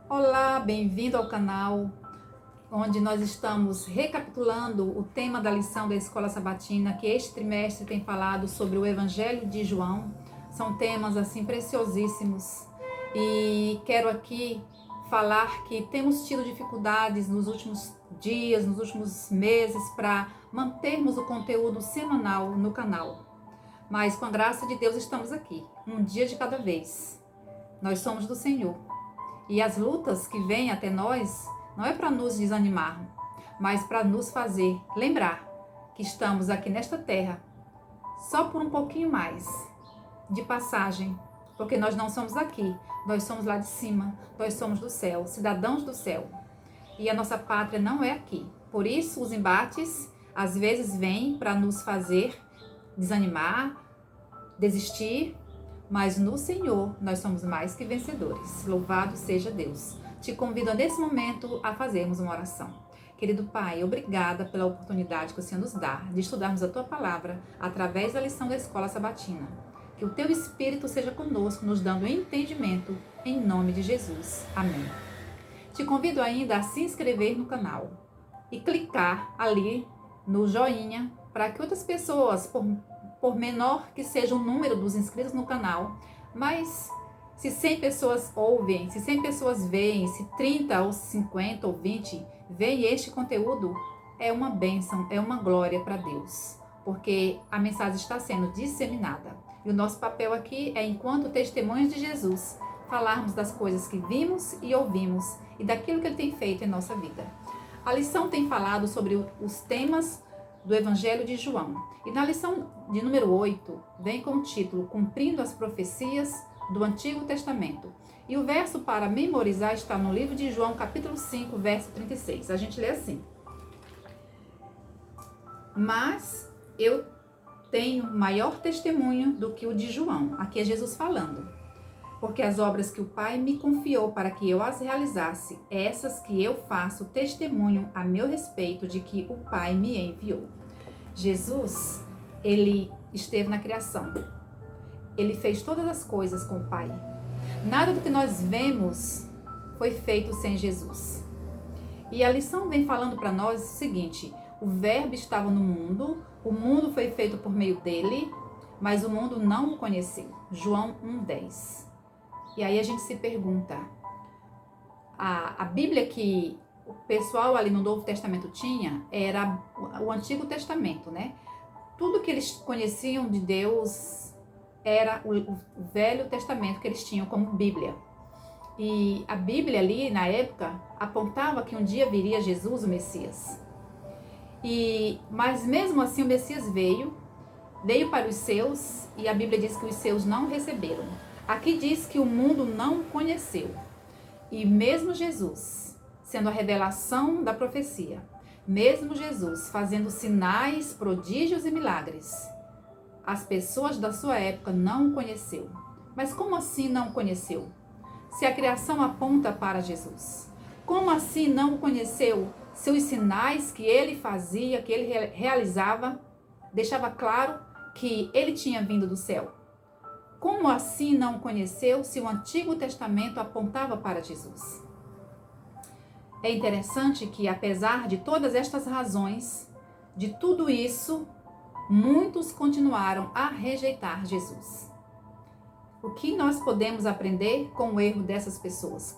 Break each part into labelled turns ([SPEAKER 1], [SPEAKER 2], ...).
[SPEAKER 1] Olá, bem-vindo ao canal onde nós estamos recapitulando o tema da lição da Escola Sabatina, que este trimestre tem falado sobre o Evangelho de João. São temas assim preciosíssimos e quero aqui falar que temos tido dificuldades nos últimos dias, nos últimos meses para mantermos o conteúdo semanal no canal. Mas com a graça de Deus estamos aqui, um dia de cada vez. Nós somos do Senhor. E as lutas que vêm até nós não é para nos desanimar, mas para nos fazer lembrar que estamos aqui nesta terra só por um pouquinho mais de passagem, porque nós não somos aqui, nós somos lá de cima, nós somos do céu, cidadãos do céu. E a nossa pátria não é aqui. Por isso os embates às vezes vêm para nos fazer desanimar, desistir, mas no Senhor nós somos mais que vencedores. Louvado seja Deus. Te convido nesse momento a fazermos uma oração. Querido Pai, obrigada pela oportunidade que o Senhor nos dá de estudarmos a Tua Palavra através da lição da Escola Sabatina. Que o Teu Espírito seja conosco, nos dando entendimento, em nome de Jesus. Amém. Te convido ainda a se inscrever no canal e clicar ali no joinha para que outras pessoas, por menor que seja o número dos inscritos no canal, mas se 100 pessoas ouvem, se 100 pessoas veem, se 30 ou 50 ou 20 veem este conteúdo, é uma bênção, é uma glória para Deus, porque a mensagem está sendo disseminada. E o nosso papel aqui é, enquanto testemunhas de Jesus, falarmos das coisas que vimos e ouvimos e daquilo que Ele tem feito em nossa vida. A lição tem falado sobre os temas do Evangelho de João. E na lição de número 8, vem com o título Cumprindo as Profecias do Antigo Testamento. E o verso para memorizar está no livro de João, capítulo 5, verso 36. A gente lê assim: Mas eu tenho maior testemunho do que o de João. Aqui é Jesus falando. Porque as obras que o Pai me confiou para que eu as realizasse, essas que eu faço testemunho a meu respeito de que o Pai me enviou. Jesus, ele esteve na criação. Ele fez todas as coisas com o Pai. Nada do que nós vemos foi feito sem Jesus. E a lição vem falando para nós o seguinte: o Verbo estava no mundo, o mundo foi feito por meio dele, mas o mundo não o conheceu. João 1,10. E aí a gente se pergunta, a Bíblia que o pessoal ali no Novo Testamento tinha era o Antigo Testamento, né? Tudo que eles conheciam de Deus era o Velho Testamento que eles tinham como Bíblia. E a Bíblia ali, na época, apontava que um dia viria Jesus, o Messias. Mas mesmo assim o Messias veio para os seus, e a Bíblia diz que os seus não receberam. Aqui diz que o mundo não conheceu. E mesmo Jesus, sendo a revelação da profecia, mesmo Jesus fazendo sinais, prodígios e milagres, as pessoas da sua época não o conheceu. Mas como assim não o conheceu? Se a criação aponta para Jesus. Como assim não o conheceu? Se os sinais que ele fazia, que ele realizava, deixava claro que ele tinha vindo do céu. Como assim não o conheceu se o Antigo Testamento apontava para Jesus? É interessante que, apesar de todas estas razões, de tudo isso, muitos continuaram a rejeitar Jesus. O que nós podemos aprender com o erro dessas pessoas?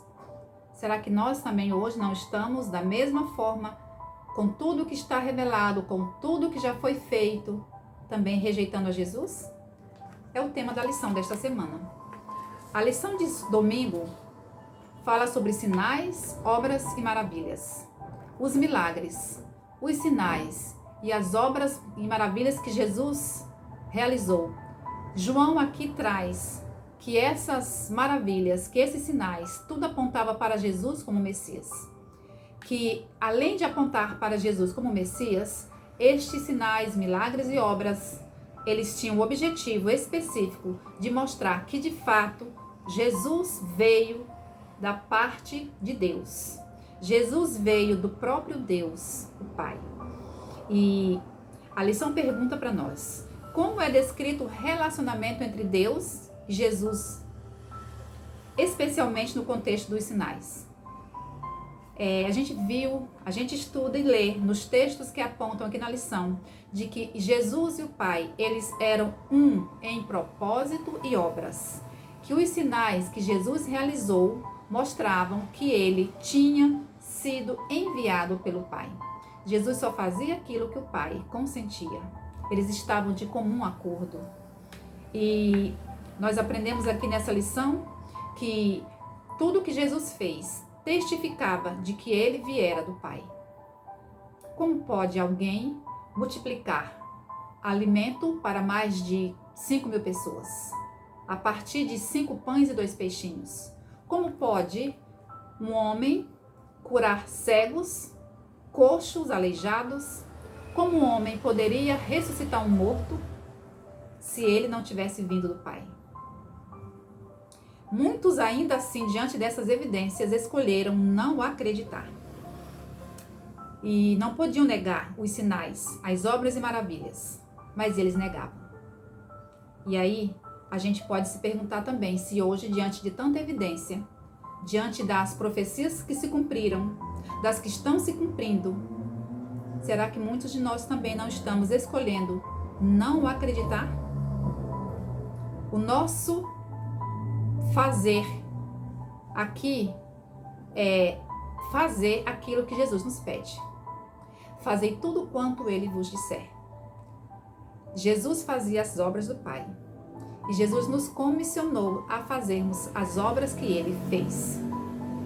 [SPEAKER 1] Será que nós também hoje não estamos da mesma forma, com tudo que está revelado, com tudo que já foi feito, também rejeitando a Jesus? É o tema da lição desta semana. A lição de domingo fala sobre sinais, obras e maravilhas. Os milagres, os sinais e as obras e maravilhas que Jesus realizou. João aqui traz que essas maravilhas, que esses sinais, tudo apontava para Jesus como Messias. Que além de apontar para Jesus como Messias, estes sinais, milagres e obras, eles tinham o objetivo específico de mostrar que, de fato, Jesus veio da parte de Deus. Jesus veio do próprio Deus, o Pai. E a lição pergunta para nós: como é descrito o relacionamento entre Deus e Jesus, especialmente no contexto dos sinais? A gente estuda e lê nos textos que apontam aqui na lição, de que Jesus e o Pai, eles eram um em propósito e obras. Que os sinais que Jesus realizou mostravam que ele tinha sido enviado pelo Pai. Jesus só fazia aquilo que o Pai consentia. Eles estavam de comum acordo. E nós aprendemos aqui nessa lição que tudo que Jesus fez testificava de que ele viera do Pai. Como pode alguém multiplicar alimento para mais de 5.000 pessoas, a partir de 5 pães e 2 peixinhos? Como pode um homem curar cegos, coxos, aleijados? Como um homem poderia ressuscitar um morto se ele não tivesse vindo do Pai? Muitos, ainda assim, diante dessas evidências, escolheram não acreditar. E não podiam negar os sinais, as obras e maravilhas, mas eles negavam. E aí, a gente pode se perguntar também se hoje, diante de tanta evidência, diante das profecias que se cumpriram, das que estão se cumprindo, será que muitos de nós também não estamos escolhendo não acreditar? O nosso fazer aqui é fazer aquilo que Jesus nos pede. Fazei tudo quanto ele vos disser. Jesus fazia as obras do Pai. E Jesus nos comissionou a fazermos as obras que ele fez.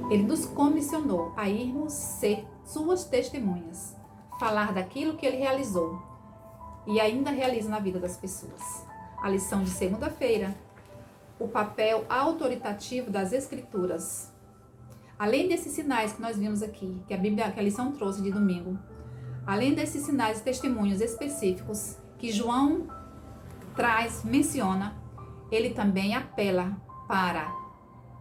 [SPEAKER 1] Ele nos comissionou a irmos ser suas testemunhas, falar daquilo que ele realizou e ainda realiza na vida das pessoas. A lição de segunda-feira, o papel autoritativo das Escrituras. Além desses sinais que nós vimos aqui, que a lição trouxe de domingo, além desses sinais e testemunhos específicos que João menciona, ele também apela para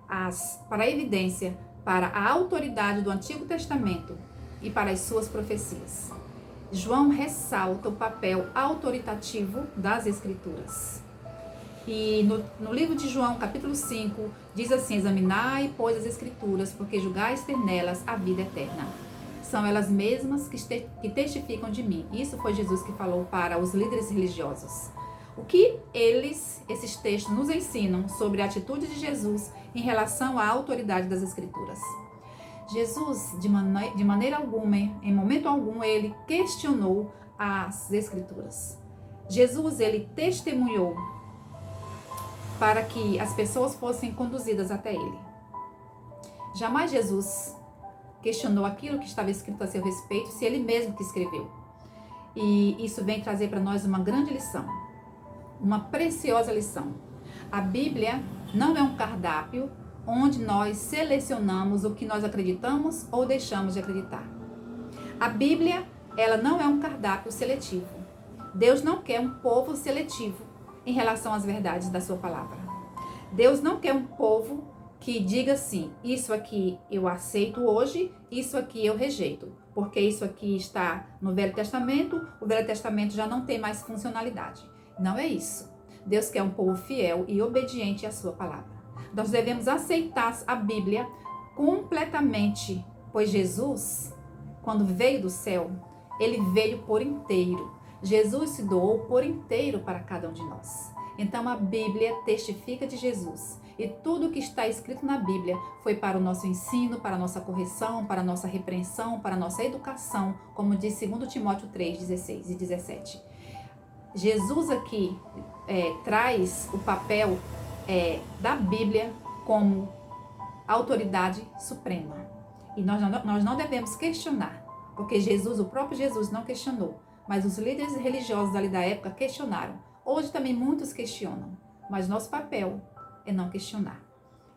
[SPEAKER 1] a evidência, para a autoridade do Antigo Testamento e para as suas profecias. João ressalta o papel autoritativo das Escrituras. E no livro de João, capítulo 5, diz assim: examinai, pois, as Escrituras, porque julgais ter nelas a vida eterna. São elas mesmas que testificam de mim. Isso foi Jesus que falou para os líderes religiosos. O que esses textos nos ensinam sobre a atitude de Jesus em relação à autoridade das Escrituras? Jesus, de maneira alguma, em momento algum, ele questionou as Escrituras. Jesus, ele testemunhou para que as pessoas fossem conduzidas até ele. Jamais Jesus questionou aquilo que estava escrito a seu respeito, se ele mesmo que escreveu. E isso vem trazer para nós uma grande lição, uma preciosa lição. A Bíblia não é um cardápio onde nós selecionamos o que nós acreditamos ou deixamos de acreditar. A Bíblia, ela não é um cardápio seletivo. Deus não quer um povo seletivo em relação às verdades da sua palavra. Deus não quer um povo que diga assim: isso aqui eu aceito hoje, isso aqui eu rejeito, porque isso aqui está no Velho Testamento, o Velho Testamento já não tem mais funcionalidade. Não é isso. Deus quer um povo fiel e obediente à sua palavra. Nós devemos aceitar a Bíblia completamente, pois Jesus, quando veio do céu, ele veio por inteiro. Jesus se doou por inteiro para cada um de nós. Então a Bíblia testifica de Jesus. E tudo que está escrito na Bíblia foi para o nosso ensino, para a nossa correção, para a nossa repreensão, para a nossa educação, como diz 2 Timóteo 3, 16 e 17. Jesus aqui traz o papel da Bíblia como autoridade suprema. E nós não devemos questionar, porque Jesus, o próprio Jesus, não questionou. Mas os líderes religiosos ali da época questionaram. Hoje também muitos questionam, mas nosso papel é não questionar.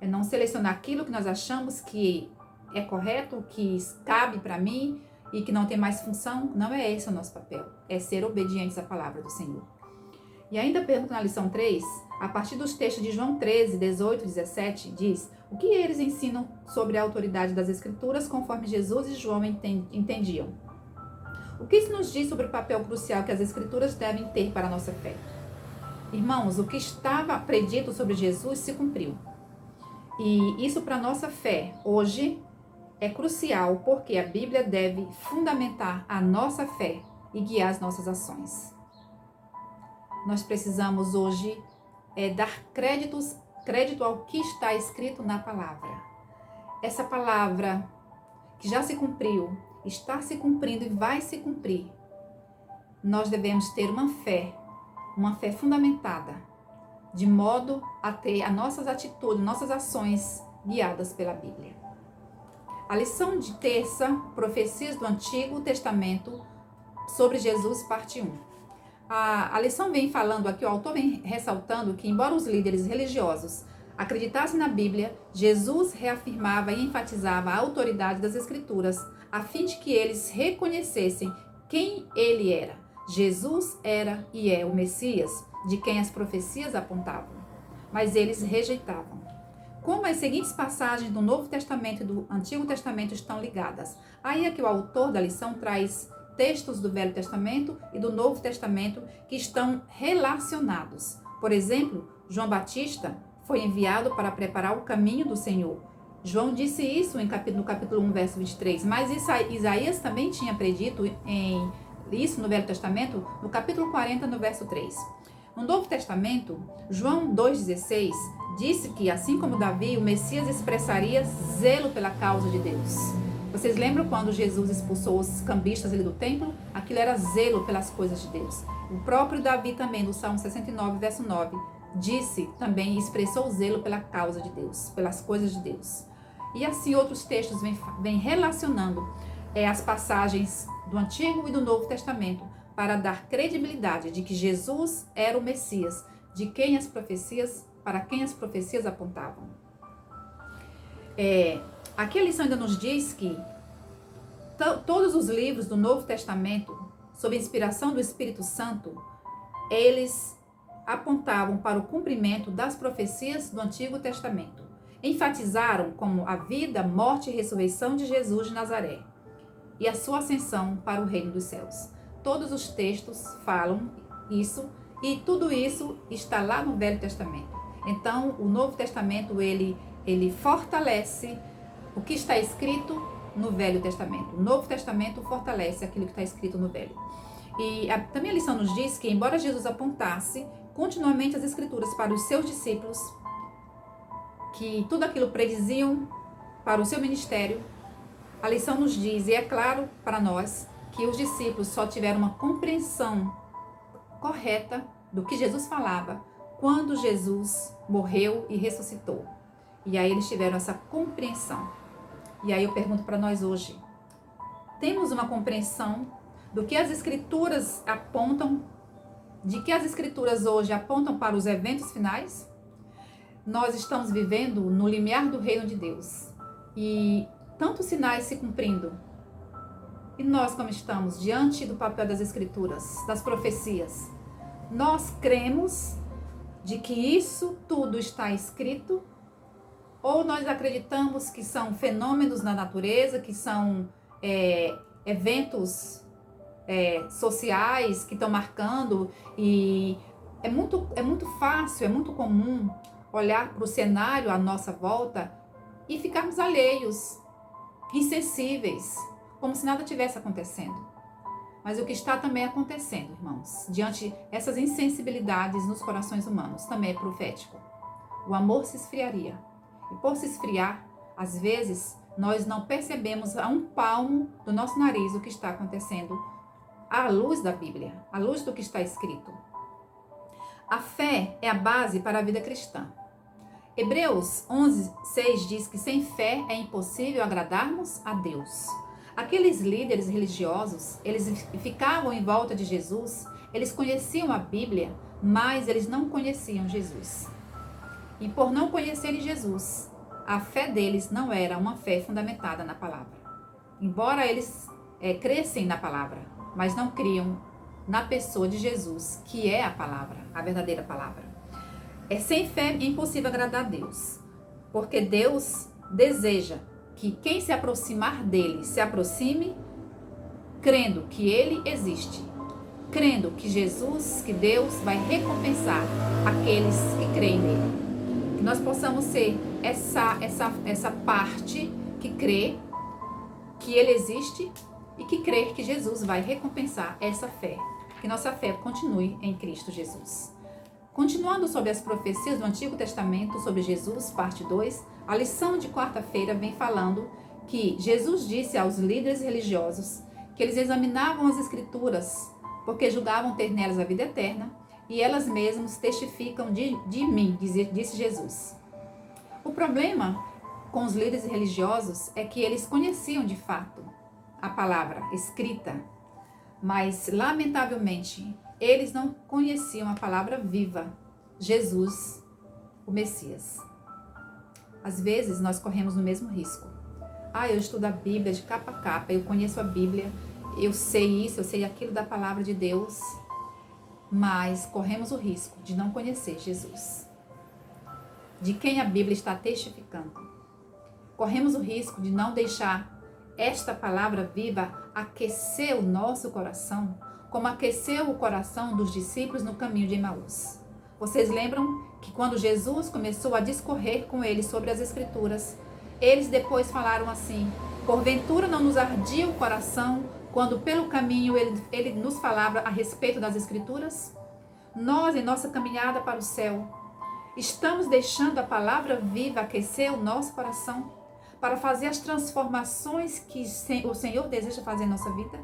[SPEAKER 1] É não selecionar aquilo que nós achamos que é correto, que cabe para mim e que não tem mais função. Não é esse o nosso papel, é ser obedientes à palavra do Senhor. E ainda pergunta na lição 3, a partir dos textos de João 13, 18 e 17, diz: o que eles ensinam sobre a autoridade das Escrituras conforme Jesus e João entendiam? O que isso nos diz sobre o papel crucial que as Escrituras devem ter para a nossa fé? Irmãos, o que estava predito sobre Jesus se cumpriu. E isso para a nossa fé hoje é crucial porque a Bíblia deve fundamentar a nossa fé e guiar as nossas ações. Nós precisamos hoje dar crédito ao que está escrito na palavra. Essa palavra que já se cumpriu, está se cumprindo e vai se cumprir. Nós devemos ter uma fé fundamentada, de modo a ter as nossas atitudes, nossas ações guiadas pela Bíblia. A lição de terça, profecias do Antigo Testamento sobre Jesus, parte 1. A lição vem falando aqui, o autor vem ressaltando que, embora os líderes religiosos acreditassem na Bíblia, Jesus reafirmava e enfatizava a autoridade das Escrituras, a fim de que eles reconhecessem quem ele era. Jesus era e é o Messias, de quem as profecias apontavam, mas eles rejeitavam. Como as seguintes passagens do Novo Testamento e do Antigo Testamento estão ligadas? Aí é que o autor da lição traz textos do Velho Testamento e do Novo Testamento que estão relacionados. Por exemplo, João Batista foi enviado para preparar o caminho do Senhor. João disse isso no capítulo 1, verso 23, mas Isaías também tinha predito isso no Velho Testamento, no capítulo 40, no verso 3. No Novo Testamento, João 2,16 disse que, assim como Davi, o Messias expressaria zelo pela causa de Deus. Vocês lembram quando Jesus expulsou os cambistas ali do templo? Aquilo era zelo pelas coisas de Deus. O próprio Davi também, no Salmo 69, verso 9, disse também e expressou zelo pela causa de Deus, pelas coisas de Deus. E assim outros textos vêm relacionando as passagens do Antigo e do Novo Testamento para dar credibilidade de que Jesus era o Messias, para quem as profecias apontavam. Aqui a lição ainda nos diz que todos os livros do Novo Testamento, sob a inspiração do Espírito Santo, eles apontavam para o cumprimento das profecias do Antigo Testamento. Enfatizaram como a vida, morte e ressurreição de Jesus de Nazaré e a sua ascensão para o reino dos céus. Todos os textos falam isso e tudo isso está lá no Velho Testamento. Então, o Novo Testamento, ele fortalece o que está escrito no Velho Testamento. O Novo Testamento fortalece aquilo que está escrito no Velho. E também a lição nos diz que, embora Jesus apontasse continuamente as Escrituras para os seus discípulos, que tudo aquilo prediziam para o seu ministério, a lição nos diz, e é claro para nós, que os discípulos só tiveram uma compreensão correta do que Jesus falava quando Jesus morreu e ressuscitou. E aí eles tiveram essa compreensão. E aí eu pergunto para nós hoje, temos uma compreensão do que as Escrituras apontam, de que as Escrituras hoje apontam para os eventos finais? Nós estamos vivendo no limiar do reino de Deus e tantos sinais se cumprindo. E nós, como estamos diante do papel das Escrituras, das profecias, nós cremos de que isso tudo está escrito, ou nós acreditamos que são fenômenos na natureza, que são eventos sociais que estão marcando, e é muito fácil, é muito comum olhar para o cenário à nossa volta e ficarmos alheios, insensíveis, como se nada tivesse acontecendo. Mas o que está também acontecendo, irmãos, diante essas insensibilidades nos corações humanos, também é profético. O amor se esfriaria. E por se esfriar, às vezes, nós não percebemos a um palmo do nosso nariz o que está acontecendo à luz da Bíblia, à luz do que está escrito. A fé é a base para a vida cristã. Hebreus 11:6 diz que sem fé é impossível agradarmos a Deus. Aqueles líderes religiosos, eles ficavam em volta de Jesus, eles conheciam a Bíblia, mas eles não conheciam Jesus. E por não conhecerem Jesus, a fé deles não era uma fé fundamentada na palavra. Embora eles crescem na palavra, mas não criam na pessoa de Jesus, que é a palavra, a verdadeira palavra. Sem fé é impossível agradar a Deus, porque Deus deseja que quem se aproximar dele se aproxime crendo que ele existe, crendo que Jesus, que Deus vai recompensar aqueles que creem nele. Que nós possamos ser essa parte que crê que ele existe e que crer que Jesus vai recompensar essa fé, que nossa fé continue em Cristo Jesus. Continuando sobre as profecias do Antigo Testamento sobre Jesus, parte 2, a lição de quarta-feira vem falando que Jesus disse aos líderes religiosos que eles examinavam as Escrituras porque julgavam ter nelas a vida eterna e elas mesmas testificam de mim, disse Jesus. O problema com os líderes religiosos é que eles conheciam de fato a palavra escrita, mas lamentavelmente eles não conheciam a palavra viva, Jesus, o Messias. Às vezes nós corremos no mesmo risco. Eu estudo a Bíblia de capa a capa, eu conheço a Bíblia, eu sei isso, eu sei aquilo da palavra de Deus, mas corremos o risco de não conhecer Jesus, de quem a Bíblia está testificando. Corremos o risco de não deixar esta palavra viva aquecer o nosso coração, como aqueceu o coração dos discípulos no caminho de Emaús. Vocês lembram que quando Jesus começou a discorrer com eles sobre as Escrituras, eles depois falaram assim: porventura não nos ardia o coração quando pelo caminho ele nos falava a respeito das Escrituras? Nós, em nossa caminhada para o céu, estamos deixando a palavra viva aquecer o nosso coração para fazer as transformações que o Senhor deseja fazer em nossa vida?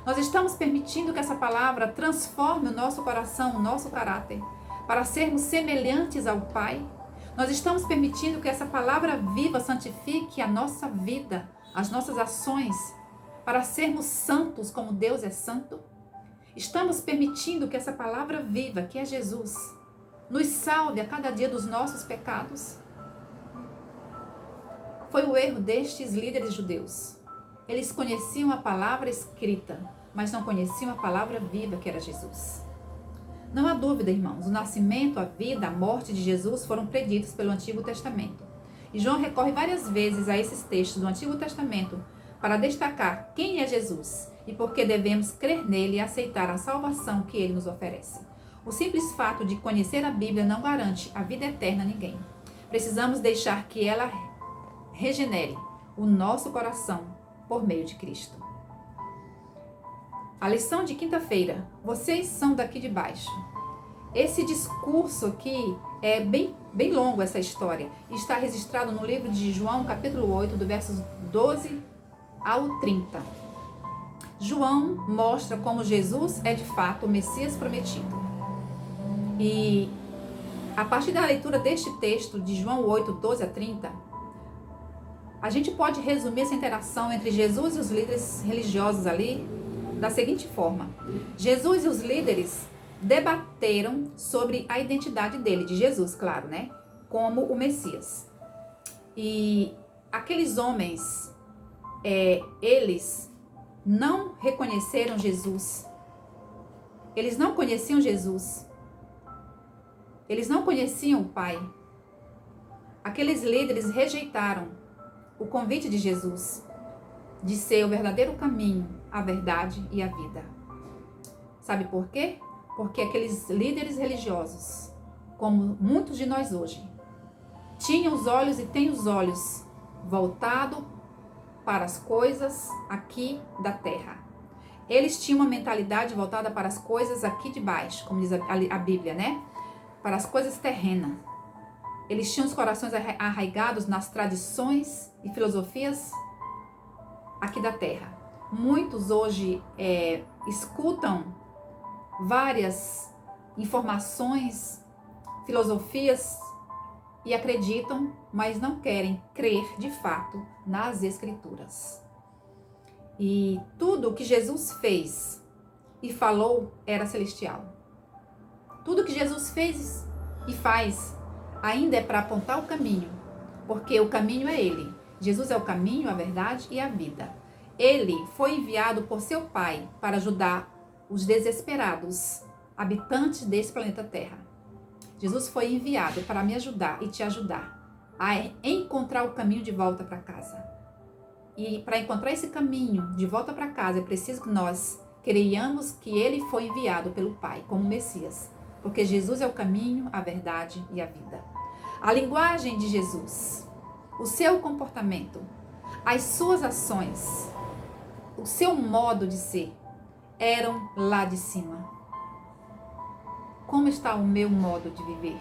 [SPEAKER 1] Nós estamos permitindo que essa palavra transforme o nosso coração, o nosso caráter, para sermos semelhantes ao Pai? Nós estamos permitindo que essa palavra viva santifique a nossa vida, as nossas ações, para sermos santos como Deus é santo? Estamos permitindo que essa palavra viva, que é Jesus, nos salve a cada dia dos nossos pecados? Foi o erro destes líderes judeus. Eles conheciam a palavra escrita, mas não conheciam a palavra viva, que era Jesus. Não há dúvida, irmãos, o nascimento, a vida, a morte de Jesus foram preditos pelo Antigo Testamento. E João recorre várias vezes a esses textos do Antigo Testamento para destacar quem é Jesus e por que devemos crer nele e aceitar a salvação que ele nos oferece. O simples fato de conhecer a Bíblia não garante a vida eterna a ninguém. Precisamos deixar que ela regenere o nosso coração por meio de Cristo. A lição de quinta-feira: vocês são daqui de baixo. Esse discurso aqui é bem longo, essa história. Está registrado no livro de João, capítulo 8, do versos 12 ao 30. João mostra como Jesus é de fato o Messias prometido. E a partir da leitura deste texto de João 8, 12 a 30, a gente pode resumir essa interação entre Jesus e os líderes religiosos ali da seguinte forma: Jesus e os líderes debateram sobre a identidade dele, de Jesus, claro, né? Como o Messias. E aqueles homens, eles não reconheceram Jesus. Eles não conheciam Jesus. Eles não conheciam o Pai. Aqueles líderes rejeitaram o convite de Jesus de ser o verdadeiro caminho, a verdade e a vida. Sabe por quê? Porque aqueles líderes religiosos, como muitos de nós hoje, tinham os olhos e têm os olhos voltados para as coisas aqui da terra. Eles tinham uma mentalidade voltada para as coisas aqui de baixo, como diz a Bíblia, né? Para as coisas terrenas. Eles tinham os corações arraigados nas tradições e filosofias aqui da terra. Muitos hoje escutam várias informações, filosofias e acreditam, mas não querem crer de fato nas Escrituras. E tudo o que Jesus fez e falou era celestial. Tudo que Jesus fez e faz ainda é para apontar o caminho, porque o caminho é Ele. Jesus é o caminho, a verdade e a vida. Ele foi enviado por seu Pai para ajudar os desesperados habitantes desse planeta Terra. Jesus foi enviado para me ajudar e te ajudar a encontrar o caminho de volta para casa. E para encontrar esse caminho de volta para casa, é preciso que nós creiamos que Ele foi enviado pelo Pai como Messias, porque Jesus é o caminho, a verdade e a vida. A linguagem de Jesus, o seu comportamento, As suas ações, o seu modo de ser, eram lá de cima. Como está o meu modo de viver?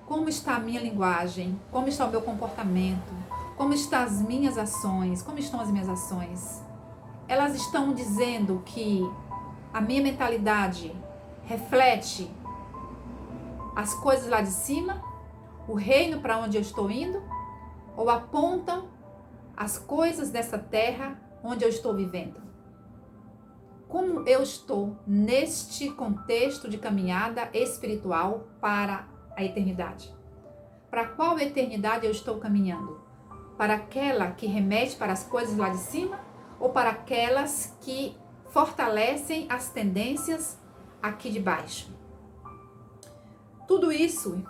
[SPEAKER 1] Como está a minha linguagem? Como está o meu comportamento? Como estão as minhas ações? Como estão as minhas ações? Elas estão dizendo que a minha mentalidade reflete as coisas lá de cima, o reino para onde eu estou indo, ou apontam as coisas dessa terra onde eu estou vivendo? Como eu estou neste contexto de caminhada espiritual para a eternidade? Para qual eternidade eu estou caminhando? Para aquela que remete para as coisas lá de cima ou para aquelas que fortalecem as tendências aqui de baixo? Tudo isso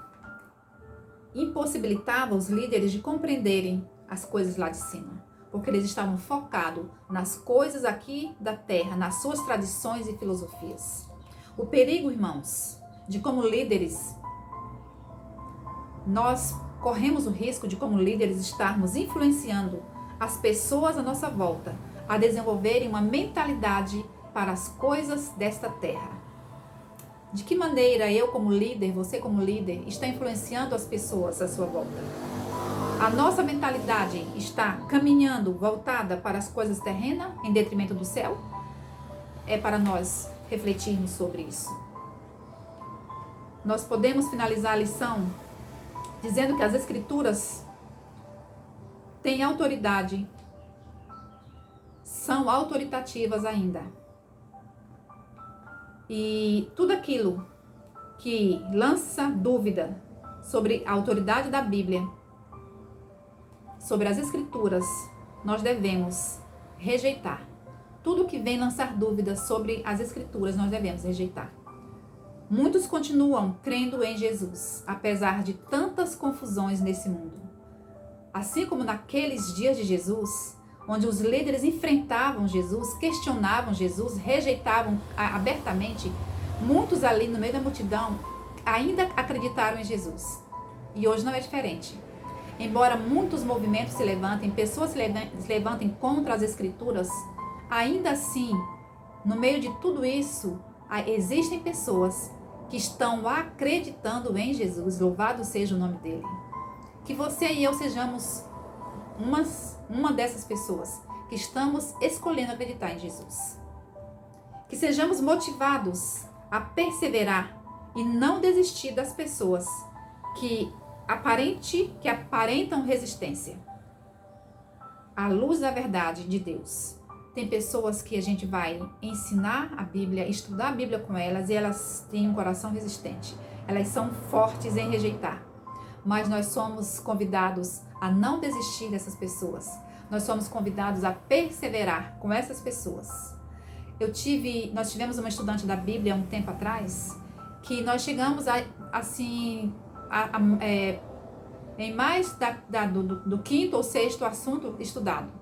[SPEAKER 1] impossibilitava os líderes de compreenderem as coisas lá de cima, porque eles estavam focados nas coisas aqui da terra, nas suas tradições e filosofias. O perigo, irmãos, de como líderes, nós corremos o risco de como líderes estarmos influenciando as pessoas à nossa volta a desenvolverem uma mentalidade para as coisas desta terra. De que maneira eu como líder, você como líder, está influenciando as pessoas à sua volta? A nossa mentalidade está caminhando voltada para as coisas terrenas em detrimento do céu? É para nós refletirmos sobre isso. Nós podemos finalizar a lição dizendo que as Escrituras têm autoridade, são autoritativas ainda. E tudo aquilo que lança dúvida sobre a autoridade da Bíblia, sobre as Escrituras, nós devemos rejeitar. Tudo que vem lançar dúvidas sobre as Escrituras, nós devemos rejeitar. Muitos continuam crendo em Jesus, apesar de tantas confusões nesse mundo. Assim como naqueles dias de Jesus, onde os líderes enfrentavam Jesus, questionavam Jesus, rejeitavam abertamente, muitos ali no meio da multidão ainda acreditaram em Jesus. E hoje não é diferente. Embora muitos movimentos se levantem, pessoas se levantem contra as Escrituras, ainda assim, no meio de tudo isso, existem pessoas que estão acreditando em Jesus. Louvado seja o nome dele. Que você e eu sejamos uma dessas pessoas que estamos escolhendo acreditar em Jesus. Que sejamos motivados a perseverar e não desistir das pessoas que aparentam resistência à luz da verdade de Deus. Tem pessoas que a gente vai ensinar a Bíblia, estudar a Bíblia com elas, e elas têm um coração resistente. Elas são fortes em rejeitar. Mas nós somos convidados a não desistir dessas pessoas. Nós somos convidados a perseverar com essas pessoas. Nós tivemos uma estudante da Bíblia um tempo atrás, que nós chegamos em mais do quinto ou sexto assunto estudado.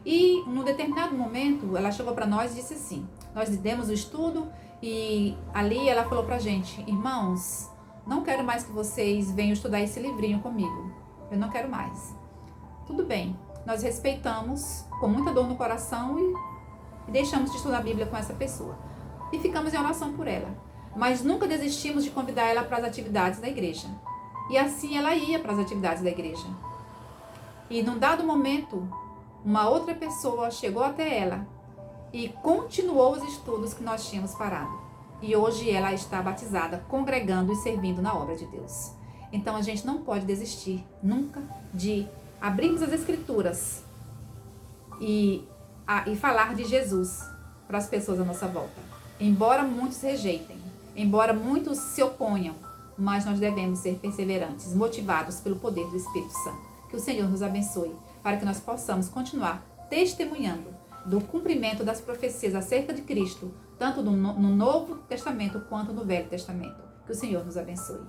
[SPEAKER 1] E num determinado momento, ela chegou para nós e disse assim, nós demos o estudo e ali ela falou pra gente: irmãos, não quero mais que vocês venham estudar esse livrinho comigo. Eu não quero mais. Tudo bem, nós respeitamos com muita dor no coração e deixamos de estudar a Bíblia com essa pessoa. E ficamos em oração por ela. Mas nunca desistimos de convidar ela para as atividades da igreja. E assim ela ia para as atividades da igreja. E num dado momento, uma outra pessoa chegou até ela e continuou os estudos que nós tínhamos parado. E hoje ela está batizada, congregando e servindo na obra de Deus. Então a gente não pode desistir nunca de abrirmos as Escrituras e falar de Jesus para as pessoas à nossa volta. Embora muitos rejeitem, embora muitos se oponham, mas nós devemos ser perseverantes, motivados pelo poder do Espírito Santo. Que o Senhor nos abençoe, para que nós possamos continuar testemunhando do cumprimento das profecias acerca de Cristo, tanto no Novo Testamento quanto no Velho Testamento. Que o Senhor nos abençoe.